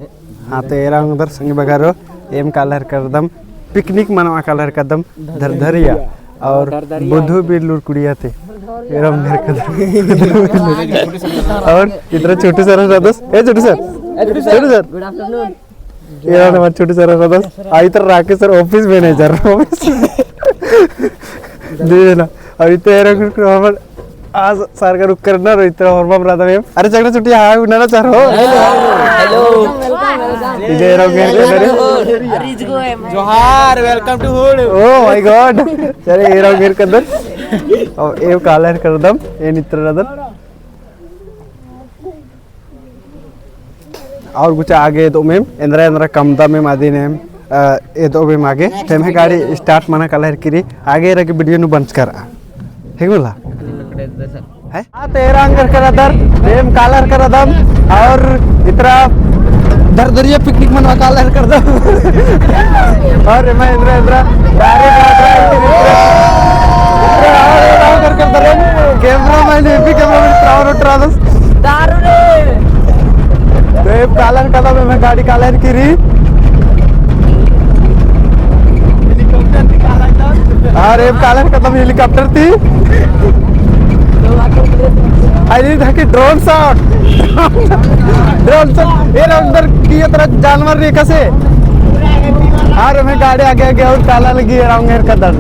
हाँ तो एरा उधर संग बगारो एम कालर करदम पिकनिक मनवा कालर कदम धरधरिया और बुद्धू भी लुड़कुड़िया थे एरा घर कदम और इधर छोटू सर रदस ए छोटू सर गुड आफ्टरनून एरा हमारे छोटू सर रदस आई तर राकेश सर ऑफिस मैनेजर दे ना और इतना एरा हमारे आज सर का रुक करना रो इतना और बाप राधा में अरे चकना छुट्टी हाँ उन्हें चार हो हेलो इधर एरा घर जोहार वेलकम टू हुड ओह माय गॉड चले एरा घर कदर और ए कालर करदम ए नित्र रदन और कुछ आगे तो मैम इंद्रा इंद्रा कमदा में मादी ने ये तो भी आगे तेमे गाड़ी स्टार्ट मना कालर करी आगे रखे वीडियो नु बंद कर ठीक बोला है हाँ तेरा अंगर कर दर तेम कालर कर दम और इतना दरदरिया पिकनिक मनवा कालर कर दम और मैं इंद्रा इंद्रा कैमरा मैन भी कैमरा ट्रावल्स दारू रे तो कालर कदम में गाड़ी कालर करी अरे कालर कदम हेलीकॉप्टर थी अरे देखिए ड्रोन शॉट ये अंदर की तरह जानवर रे कैसे अरे मैं गाड़ी आगे आगे और काला लगी है कदर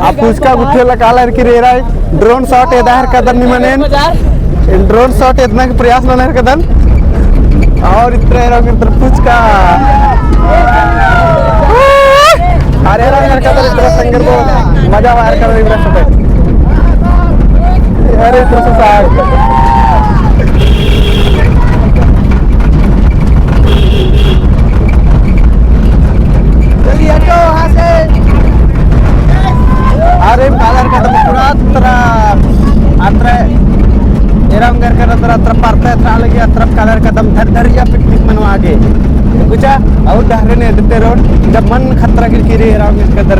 आप उसका गुठेला काला की रे रहा है ड्रोन शॉट एदाहर कदर निमने ड्रोन शॉट इतना के प्रयास न कदर और इतना रंग पुचका अरे रंग कदर इतना संगर को मजा वायर कर रही है अरे इतना साग अरे कालर का पूरा अत्र एराम घर का अत्र पारता है लगे अत्र कालर का दम धरधरिया पिकनिक मनवा आगे कुछ और धरे ने देते रोड जब मन खतरा गिर एराम घर का दर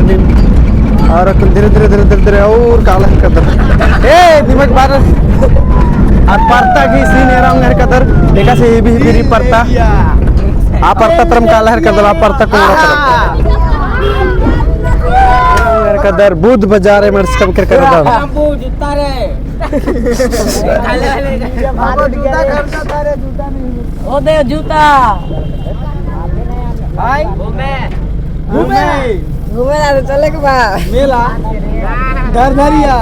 और धीरे धीरे धीरे धीरे धीरे और कालर का दर ए दिमाग बार आप पारता की सीन एराम घर का दर देखा से ये भी गिरी पड़ता आप पड़ता तरम कालर का दर आप पड़ता कोड़ा तरम कदर बुध बाजार मर्स कम कर दो बाबू जूता रे ओ दे जूता भाई घूमे ना चले के बा मेला दरदरिया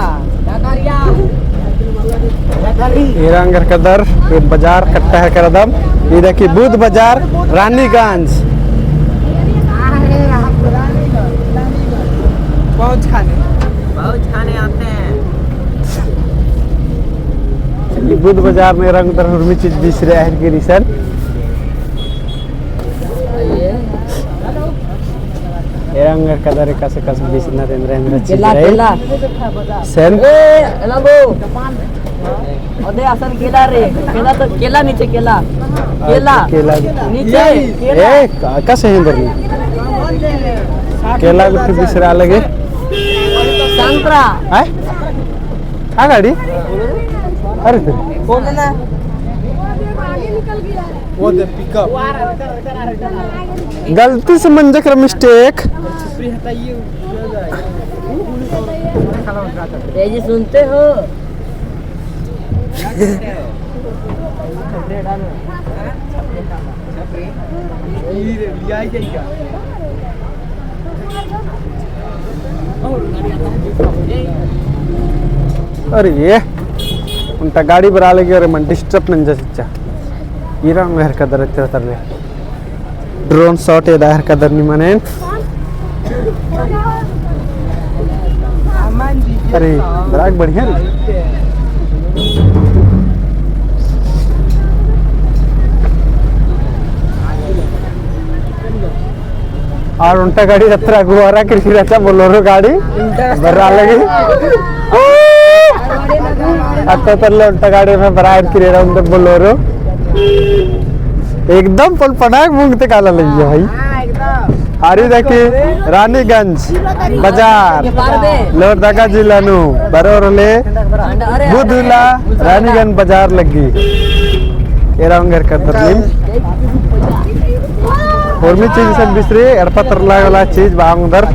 हीरांगर कदर बाजार कट्टा है करदम ये देखिए बुध बाजार रानीगंज बहुत खाने आते हैं बुध बाजार में रंग तरह चीज दिस रहा है कि रिसन रंग कदर का से कस बिसना रेंद्र चीज है सेन ए लंबो ओदे असन केला रे केला तो केला नीचे केला नीचे ए कैसे है इधर केला कुछ बिसरा लगे संतरा है आ गाड़ी अरे बोल ना वो दे पिकअप गलती से मंजक मिस्टेक ये जी सुनते हो अरे ये उनका गाड़ी बरा लगी अरे मन डिस्टर्ब नहीं जा सच्चा ये रंग हर कदर तर ले ड्रोन शॉट ये दाहर कदर नहीं मने अरे ब्राक बढ़िया रे और उनका गाड़ी रत्रा गुवारा कृषि रहता बोलोरो गाड़ी बरा लगी अक्का तरले उनका गाड़ी में बराबर की रहा उनका बोलोरो एकदम पल पनाक मुंगते काला लगी है भाई hari daki Raniganj Bajar Lohrdaga जिला नु बरोरले बुधुला Raniganj Bajar lagi एरांगर का तरलीम और भी चीज सब बिसरे एडपत्र वाला चीज बांगदर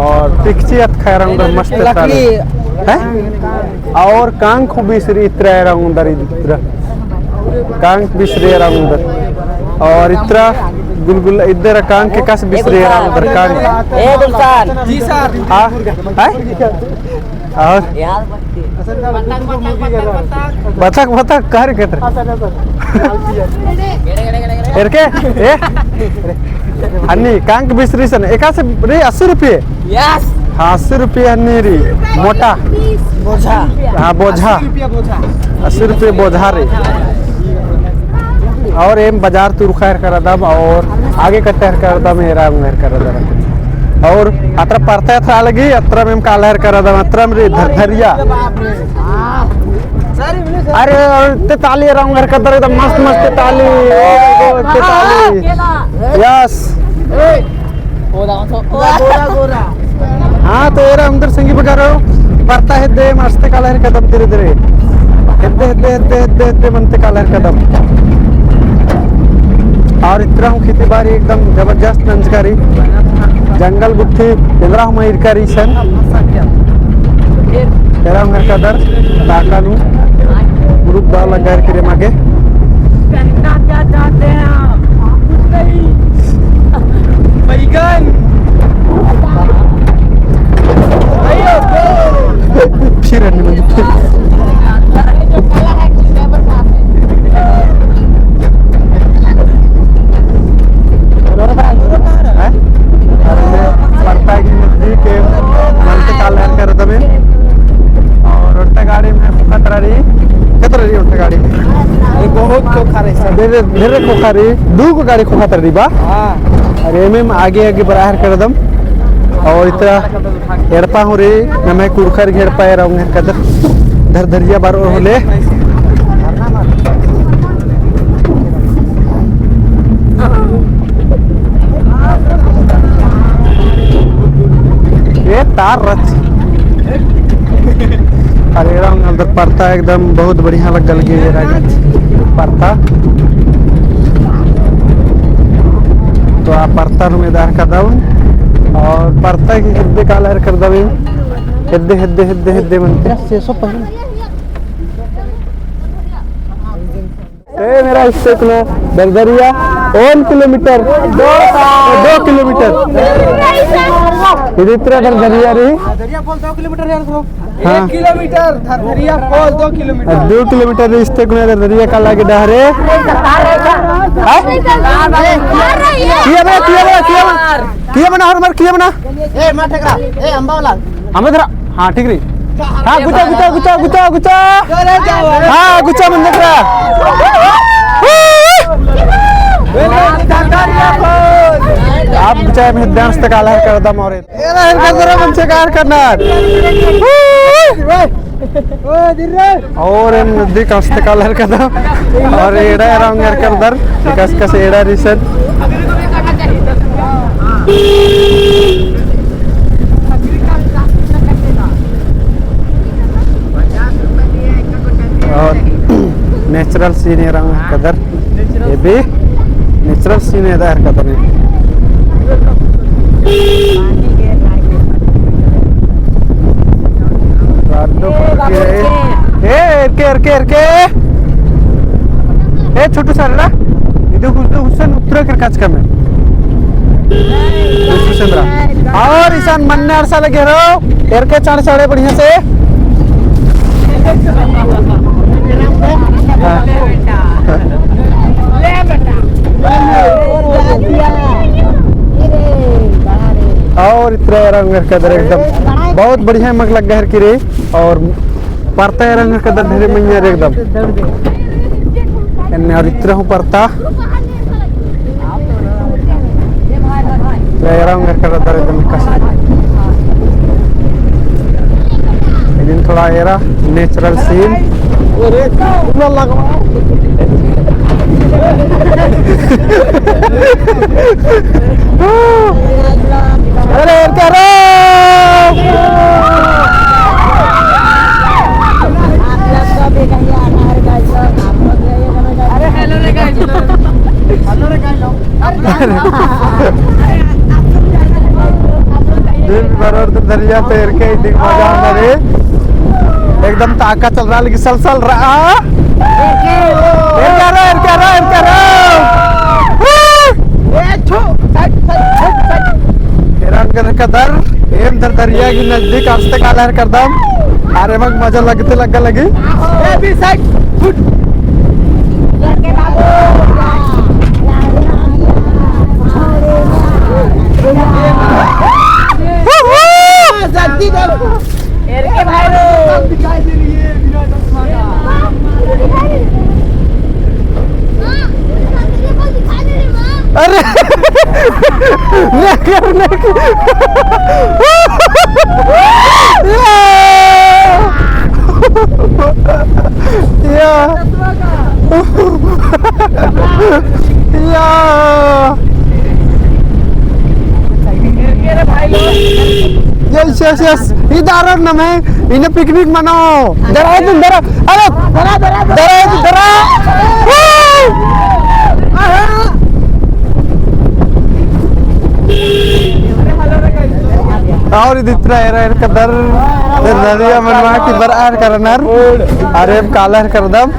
और पिक्ची खैरंगर मस्त ताले है और कांग खूब बिसरी इतरा एरांगर इतरा कांग बिसरे एरांगर और इतरा गुलगुल इधर कांग के कस बिसरे एरांगर कांग ए गुलशन जी सर हाँ है और बतख बतख कर के एरके ए अन्नी कांग बिसरी सन 80 रुपये यस हाँ 80 रुपये अन्नी री मोटा बोझा हाँ बोझा 80 रुपये बोझा रे और एम बाजार तुर खैर कर दम और आगे कट्टर कर दम एरा मेर कर दम और अत्र परता था लगी अत्र में कालहर कर दम अत्र में धरधरिया अरे और ते ताली रंगर का दर एकदम मस्त मस्त ताली ते ताली यस गोरा हाँ तो एरा अंदर संगी बगारो परता है दे मस्त कालहर कदम धीरे धीरे हेदे हेदे हेदे हेदे हेदे मनते कालहर कदम और इतना हूँ खेती बाड़ी एकदम जबरदस्त नंजकारी जंगल गुत्थी इंद्रा हूँ मयूरकारी सन तेरा घर का दर ताकानू ग्रुप दाव लगा के रे मागे क्या चाहते हैं आप बैगन फिर अन्य में पड़ता की नदी के मनते कालहर कर दमे और उल्टा गाड़ी में खतरा रही उल्टा गाड़ी में बहुत खोखा रहे सर धीरे खोखा रही दू को गाड़ी खोखा रही बा हाँ अरे में आगे आगे बराहर कर दम और इतना एड़पा हो रही मैं कुरखर घेर पाए रहूँ कदर धर धरिया बार और होले ये तार रच अरे रंग अंदर पड़ता एकदम बहुत बढ़िया लगल गे पड़ता तो आप पड़ता रुमेदार का दम और पड़ता की हिद्दे कालहर कर दवे हिद्दे हिद्दे हिद्दे हिद्दे बनते मेरा इससे किलो दरदरिया 1 किलोमीटर 2 किलोमीटर इतना दरदरिया रही दरिया पोल 2 किलोमीटर है ब्रो हाँ। 1 किलोमीटर दरिया पोल 2 किलोमीटर 2 किलोमीटर रिश्ते को दरदरिया का लागे डहरे किया बना हर मार किया बना ए मा ठेकरा ए अंबा वाला अमदरा हाँ ठीक रही हाँ गुचा गुचा गुचा गुचा गुचा हाँ गुचा बंद करा आप गुचा में डांस तक आला कर दम और एरा इनका जरा मंचे कार करना और इन नदी का तक आला कर दम और एड़ा रंगर कर दर कस कस एड़ा रिसन और नेचुरल सीन है रंग कदर ये भी नेचुरल सीन है दार कदर है ए छोटू सर ना इधर हुसैन उत्तरा कर काज करना और ईशान मन्ने अरसा लगे रहो एर के चाड़ चाड़े बढ़िया से और इतना रंग कदर एकदम बहुत बढ़िया मग लग गहर की रे और परता रंग कदर ढेरे महीने एकदम और इतना हूँ परता रंग कदर एकदम दिन थोड़ा एरा नेचुरल सीन अरे करो अरे हेलो रे गाइस हेलो रे गाइस दिन भर और दरिया तैर के इतनी मजा आ रही एकदम ताका चल रहा लेकिन सल रहा कदर एम दरिया की नजदीक आस्ते काला कर दम अरे मग मजा लगते लगी अरे यस इधर ना मैं इन्हें पिकनिक मनाओ दरा तुम दरा अरे दरा और इतना एरर कदर नदिया मनवा की बरार करनर अरे काला कर दम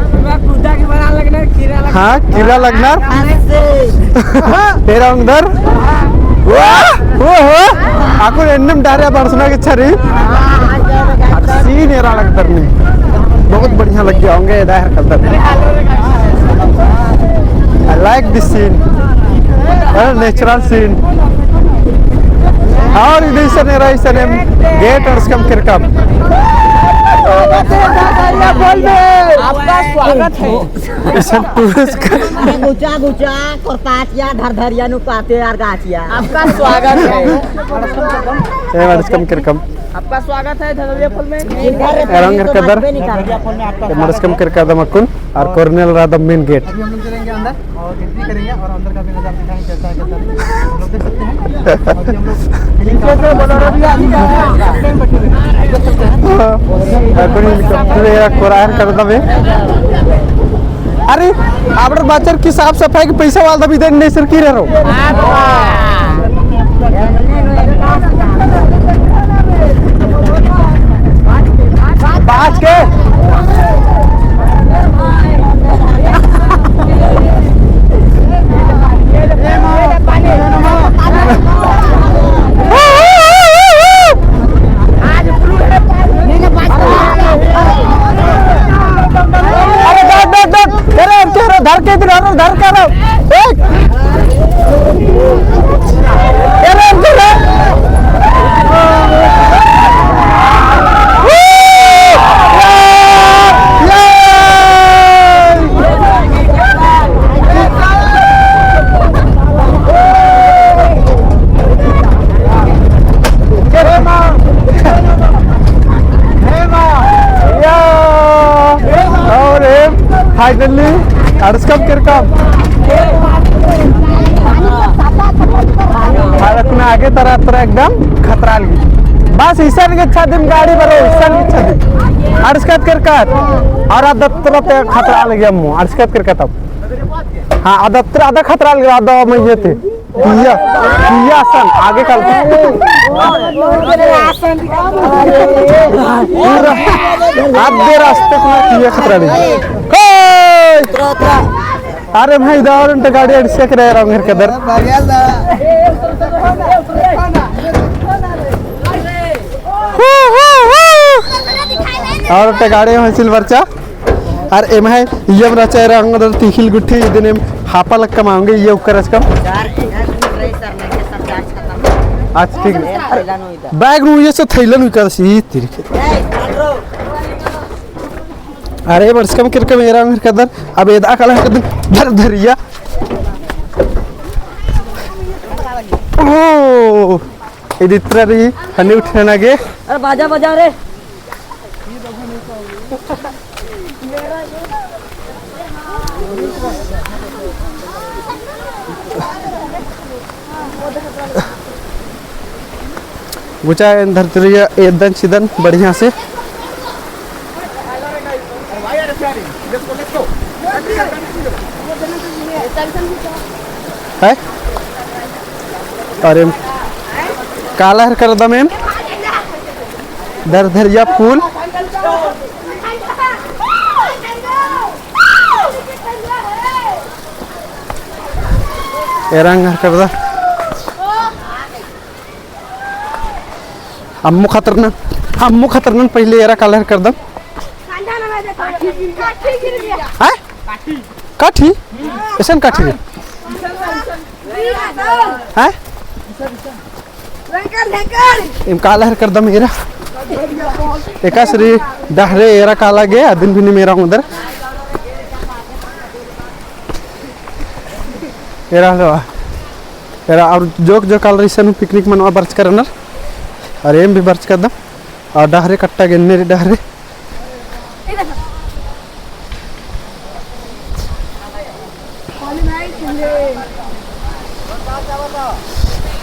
हाँ कीड़ा लगना तेरा अंदर aku random डारे बरसना की छरी सीन एरा लगता नहीं बहुत बढ़िया लग गया होंगे दायर कदर I like this scene natural scene और इधर से नेरा इस ने गेट और इसका किरकम आपका स्वागत है इसे टूरिस्ट का गुचा करपातिया धरधरिया नु पाते यार गाचिया आपका स्वागत है ये मरस्कम किरकम आपका स्वागत है धरधरिया फल में एरंग कदर मरस्कम किरकम अकुन और कॉर्नल राधा मेन गेट अभी हम लोग चलेंगे अंदर और एंट्री करेंगे और अंदर का भी नजारा दिखाएंगे कैसा है हम लोग देख सकते हैं अभी हम लोग बोलोरो भी अकुन हेलीकॉप्टर या कोरार कर दबे अरे आपरे बाचर की साफ सफाई के पैसा वाला भी देन नेसर की रहो बाज के धर के धर कर फाइनली अड़स्कम किरकम भारत में आगे तरह एकदम खतरा लगी बस ईसन के अच्छा दिन गाड़ी बरो ईसन के अच्छा दिन अड़स्कत किरकत और आदत्र पे खतरा लगी हम अड़स्कत किरकत अब हाँ आदत्र आधा खतरा लगी आधा महीने थे किया सन आगे कल आधे रास्ते को किया खतरा लगी अरे भाई दावर गाड़ी अड़से कर रहा हूँ घर के अंदर और गाड़ी में सिल्वर चा और एम है ये मेरा चेहरा अंदर तीखिल गुट्ठी दिन हापा लग कमाऊंगे ये उकर कम आज ठीक बैग नु ये से थैलन कर सी तिरके अरे वर्ष कम किरके मेरा घर के अंदर अब एदा काला कर धर धरिया ओ इदित्र री हनी उठने लगे अरे बाजा बजा रे गुचा धरती एकदम सीधन बढ़िया से है। अरे काला हर कर दम धरिया फूल रंग हर कर दा अम्मू खतरनाक पहले एरा काला हर कर दम काठी ऐसा काठी है इम काला हर कर दम एरा एका श्री डहरे एरा काला गे दिन भी नहीं मेरा उधर एरा एरा और जो काल रिसन पिकनिक मनवा बर्च करना और एम भी बर्च कर दम और डहरे कट्टा गे डहरे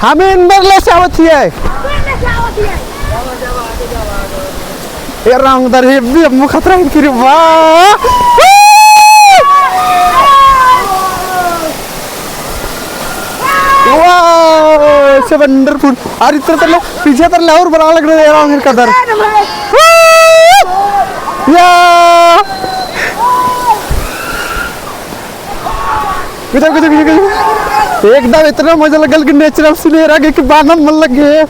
हमें इंदर ले से आवत है ये रंग दर है भी अब खतरा है कि वाह वाह से वंडरफुल और इधर तर पीछे तर और बड़ा लग रहा है रंग का दर या एकदम इतना मजा लगल कि नेचुरल सिनेरा के कि बानम मन लग गए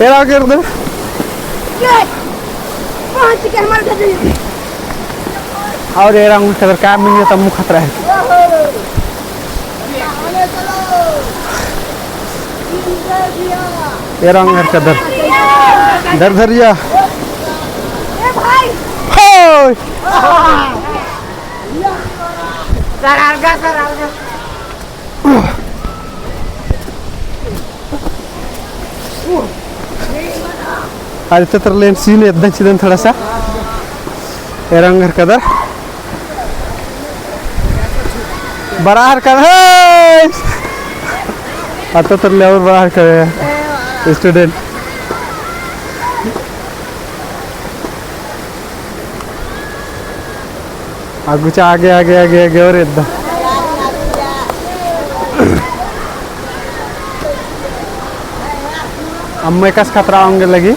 एरा कर दे और एरा उन कदर काम नहीं है तब मुख खतरा है एरा उन कदर डर धरिया अरे तर लेन सीन एकदम सीधन थोड़ा सा एरंगर कदर बराहर कर है आता तर ले और बराहर कर स्टूडेंट आगे आगे आगे आगे आगे और एकदम अम्मे कस खतरा होंगे लगी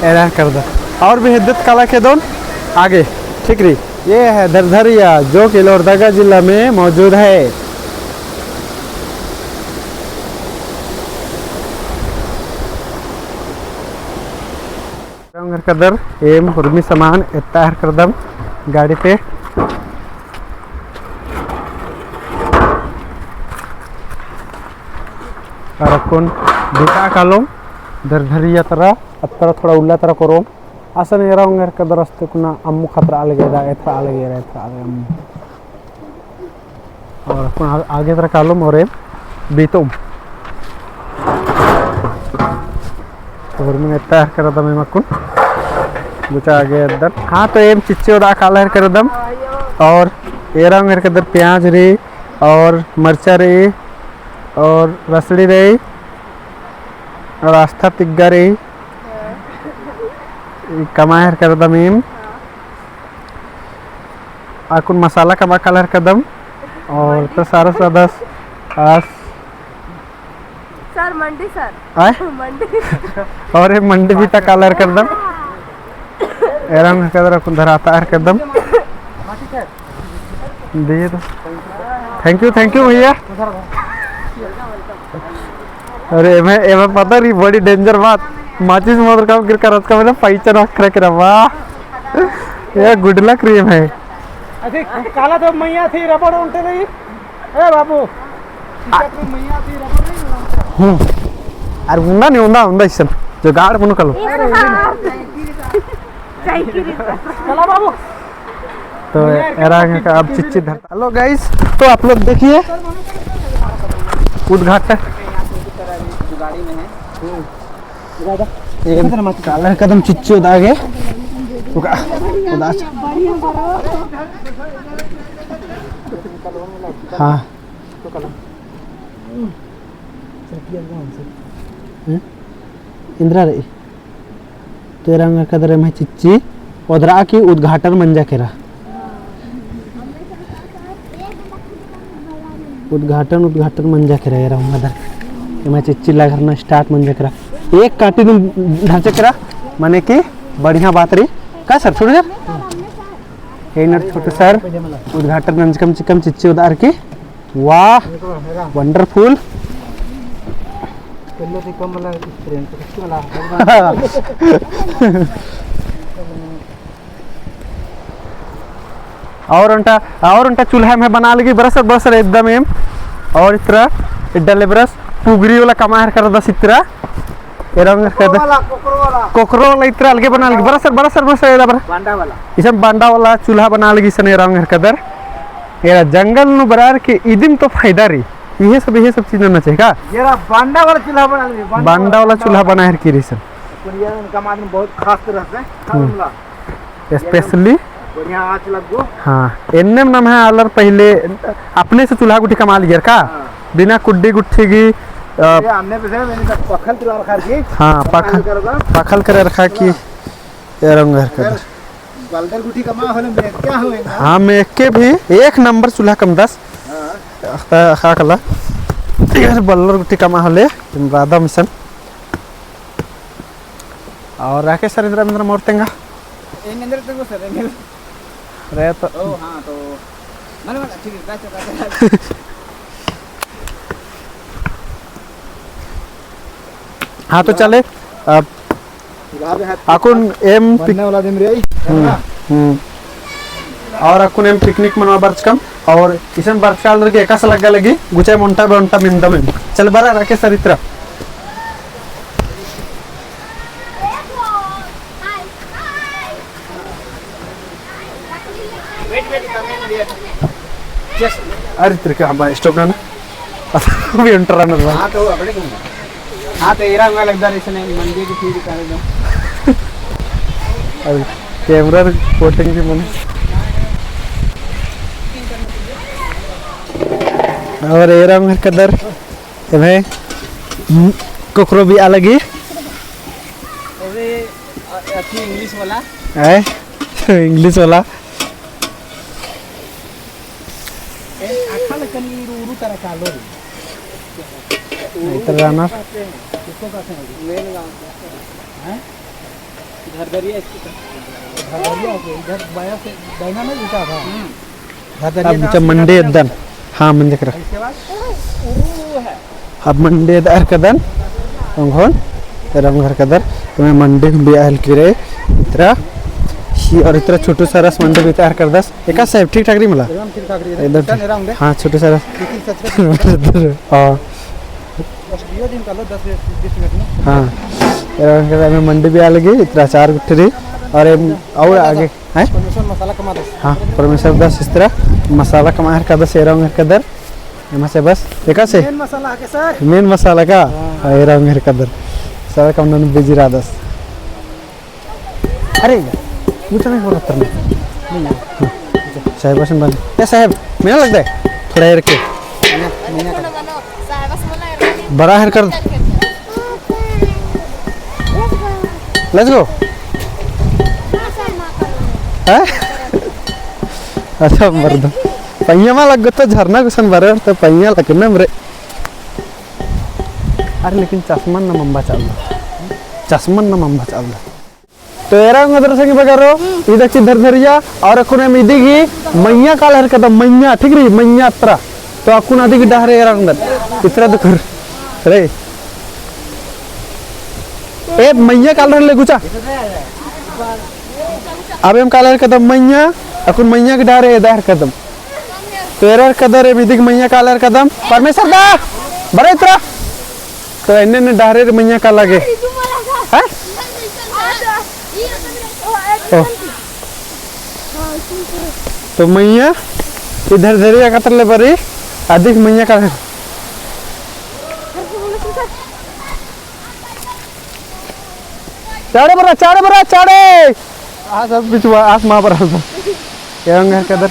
एरा कर दो और भी हिद्दत कला के दोन आगे ठीक रही ये है दरधरिया जो कि लोहरदगा जिला में मौजूद है कदर एम हुर्मी सामान इतना हर करदम गाड़ी पे और अपन बिता कालो दरधरिया तरह अत्तर थोड़ा उल्ला तरह करो असन एरा उंगर कदर रस्ते कुना अम्मू खतरा अलग है एथरा अलग है एथरा अलग अम्मू और अपन आगे तरह कालो मोरे बीतुम और मैं इतना हर करदम है मकुन बुचा आगे अंदर हाँ तो एम चिच्चे उड़ा काला हर करदम और एरा उंगर कदर प्याज रे और मरचा रे और रसड़ी रे और आस्था तिग्गा रे कमायर कर दम एम आकुन मसाला कमा कलर कदम और तो सारा सदस आस सर मंडी सर आए मंडी और एक मंडी भी तक कलर कर दम एरंग कदर आकुन धराता हर कदम दिए तो थैंक यू भैया अरे मैं एवं पता नहीं बड़ी डेंजर बात माचिस मोटर काम गिर कर उसका मैंने पैसा रख रख रहा वाह ये गुड लक क्रीम है अरे काला तो मैया थी रबड़ उल्टे नहीं ए बाबू मैया थी रबड़ नहीं अरे उन्ना नहीं उन्ना इसन जो गाड़ बनो कलो चला बाबू तो एरा का अब चिच्ची धर हेलो गाइस तो आप लोग देखिए उद्घाटन गाड़ी में है ये कालर कदम चिच्ची उदागे रुका उदास हाँ इंदिरा रे तेरंगा कदर में चिच्ची उधरा की उद्घाटन मंजा केरा उद्घाटन मंजा केरा ये रहा उधर मैं चिच्ची ला करना स्टार्ट मंजा केरा एक काटी तुम ढांचे करा माने की बढ़िया बात रही का सर छोड़ यार हे नर छोटे सर उद्घाटन मंच कम चिकम चिच्ची उदार की वाह वंडरफुल पहले से कम वाला एक्सपीरियंस वाला और उनका चूल्हा में बना लगी बरस एकदम एम और इतना डले बरस पुगरी वाला कमार कर दस इतना एरंग कर कोकरो वाला इतना अलगे बना लगी बरस बांडा वाला इसमें बांडा वाला चूल्हा बना लगी सन एरंग कदर एरा जंगल नु बरार के इदिम तो फायदा री ये सब चीज ना चाहिए का येरा बांडा वाला चूल्हा बना ली बांडा वाला चूल्हा बना है की रीसन पुरिया का मादन बहुत खास रहते हैं खामला स्पेशली बढ़िया आंच लगो हाँ एनएम नाम है आलर पहले अपने से चूल्हा गुठी कमा लिया का बिना कुड्डी गुट्ठी की हमने मैंने पखल चूल्हा रखा की हाँ पखल कर रखा की रंग कर बालदर गुठी कमा होले में क्या होएगा हाँ में के भी एक नंबर चूल्हा कम 10 खा कला यार बल्लर गुठी कमा होले राधा मिशन और राकेश सर इंद्र मोरतेंगा इंद्र तंगो सर रे तो ओ हां तो माने ठीक है गाचा हाँ तो चले अब अकुन एम बनने वाला दिन रे और अकुन एम पिकनिक मनवा बर्च कम और इसन बर्च काल लगे एकास लगी गुचे मोंटा बेंटा मिंदा में चल बरा राकेश सर इतना अरे तेरे के हम स्टॉप ना अभी एंटर आना रहा हां तो अपने को हां तो एरा में लगदा इसने मंडी की फीड कर दो अरे कैमरा रिपोर्टिंग की मन और एरा में कदर ए भाई कोकरो भी अलग ही अरे अच्छी इंग्लिश वाला है इंग्लिश वाला आखल कनी रू तरह का लो इधर रहना किसको कहते हैं मेन गांव हैं घर दरिया इसकी घरदरिया से इधर बाया से दाहिना में घुसा था अब जब मंडे दन हाँ मन देख रहा इसके बाद है अब मंडे दर कदन अंगोन रंग घर कदर तुम्हें मंडे भी आयल की रे इतना ही और इतना छोटू सारस मंडे भी तैयार कर दस एका साहब ठीक ठाक नहीं मिला एकदम ठीक ठाक रही एकदम हाँ छोटू सारस हाँ बस 2 दिन का लो 10-20 मिनट में हाँ में मंडी भी आ लगी इतना 4 गुट्ठी और और आगे है परमेश्वर मसाला कमा दो हाँ परमेश्वर 10 इस तरह मसाला कमा का 10 एरांग कदर एमा से बस एका से मेन मसाला के सर मेन मसाला का एरांग कदर सारा कम नन बिजी रहा 10 अरे मुझे नहीं बोला तरने नहीं साहब बस बन क्या साहब मेरा लगता है थोड़ा एर के बड़ा हेर कर लेट्स गो अच्छा मर्द पहिया में लग तो झरना कुछ बरे तो पहिया लगना मरे अरे लेकिन चश्मन न मम्बा चल चश्मन न मम्बा चल तो एरा उधर से बगारो इधर चिधर धरिया और अकुन में इदिगी मैया काल हर कदम मैया ठीक रही मैया अत्रा तो अकुन अधिक डहरे एरा अंदर इतरा तो कर रे ए मैया काल हर ले गुचा अब हम काल हर कदम मैया अकुन मैया के डहरे इधर कदम तो एरा कदर ए इदिग मैया काल हर कदम परमेश्वर दा बड़े इतरा तो इन्ने डहरे मैया का लगे हैं तो मैया इधर धरिया कतर ले परी अधिक मैया का चाड़े आज अब बिचवा आज मां पर एरंग कदर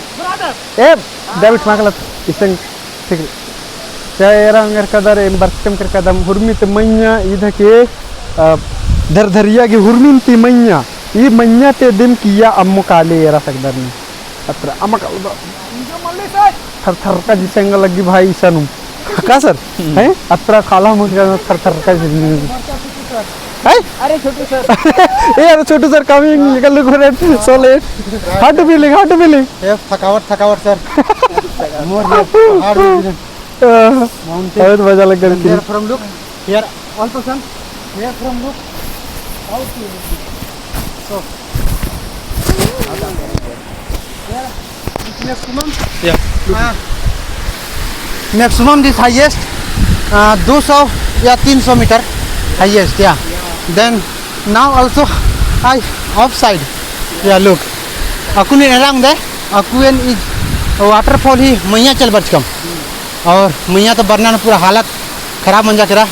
ए डेविड मागला इसंग ठीक एरंग कदर एम बर्कम कर कदम हुर्मित मन्या इधके धरधरिया की हुर्मिंती मन्या ई मन्या ते दिम किया अम्मो काले एरा सकदर ने अत्र अमक थर थर का जिसंग लगी भाई सनु का सर है अत्र खाला मुझे थर थर का है अरे छोटू सर ए अरे छोटू सर कमिंग निकल look rate so late how to feeling a थकावट सर मोर हार्ड माउंटेन बहुत मजा लग गया here from look here all person here from look how to so maximum this highest 200 या 300 मीटर हाईएस्ट या then now also I offside yeah look akun erang de akuen is waterfall ही मैया चल बच कम और मैया तो बरना पूरा हालत खराब बन जा करा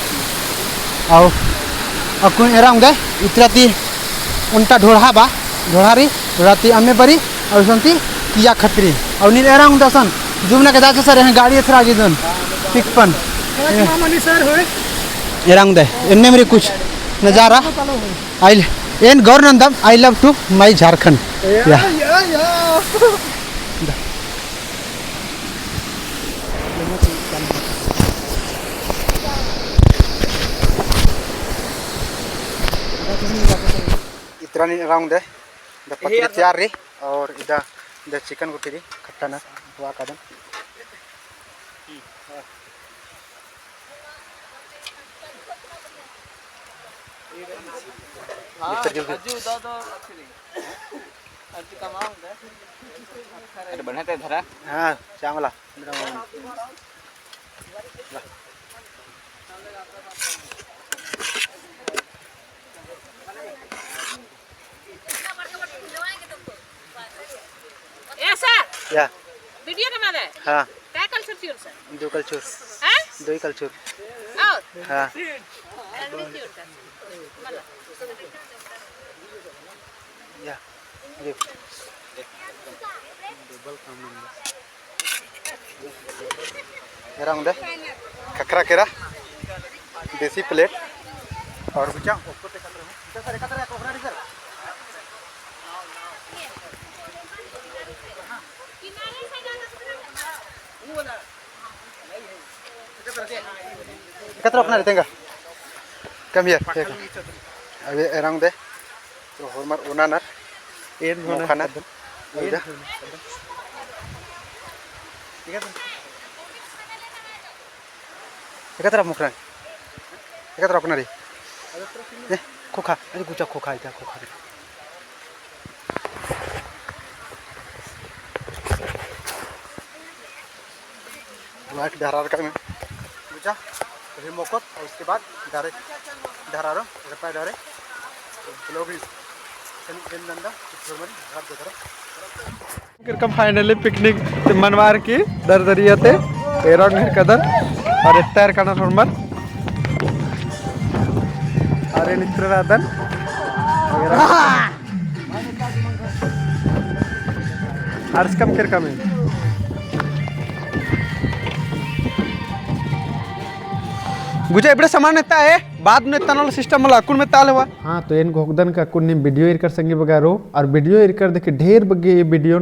और अकुन एरंग दे इतराती उनटा ढोढ़ा बा ढोढ़ारी ढोढ़ाती अम्मे बरी और संती किया खतरी और नील एरंग दसन जुमना के दाचे सर गाड़ी थरा गिदन पिकपन सर होय एरंग दे इनने मेरे कुछ नज़ारा आई एन गौरनंदम I love to my Jharkhand या इतना नहीं राउंड है द पत्ती तैयार रे और इधर द चिकन को तेरी खट्टा ना हुआ कदम हाँ चांगला या वीडियो के माने हाँ क्या कल्चर थी उनसे दो कल्चर हैं दो ही कल्चर और हाँ या ये रंग दे खकरा केरा देसी प्लेट और कुछ ऊपर से सर एकत्र कोहरा दी सर एकत्र अपना रहते हैं कम हियर अबे रंग दे तो हरमार ओनानर एन खाना इधर एकत्र मुखरा एकत्र अपना रे खोखा अरे कुछ खोखा इधर खोखा वाइट धरार का में बुझा रिमोकट और उसके बाद डारे धरारो रपाय डारे ब्लॉग करकम फाइनली पिकनिक मनवार की दरदरियाते एरंग घर कदर और इत्तर कना फॉर्मर अरे नित्ररादन अर्स कम किरकम है गुजा इबड़े सामान इतना है बाद में तनल सिस्टम वाला अकुन में ताल हुआ हाँ तो इन घोगदन का कुन निम वीडियो इरकर संगे बगारो और वीडियो इरकर देखे ढेर बगे ये वीडियो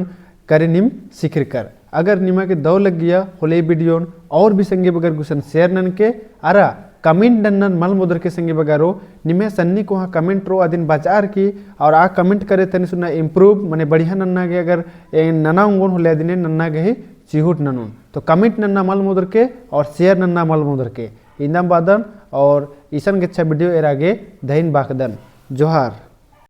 करे निम सिखर कर अगर निमा के दौ लग गया होले वीडियो और भी संगे बगर गुसन शेयर नन के अरा कमेंट नन मल मुदर के संगे बगारो निमे सन्नी को हाँ कमेंट रो अदिन बाजार की और आ कमेंट करे तनी सुना इम्प्रूव माने बढ़िया नन्ना के अगर नना उंगोन होले अदिने नन्ना के चिहुट ननुन तो कमेंट नन्ना मल मुदर के और शेयर नन्ना मल मुदर के इंदम बादन और ईसन के अच्छा वीडियो एरागे दहीन बाकदन जोहार।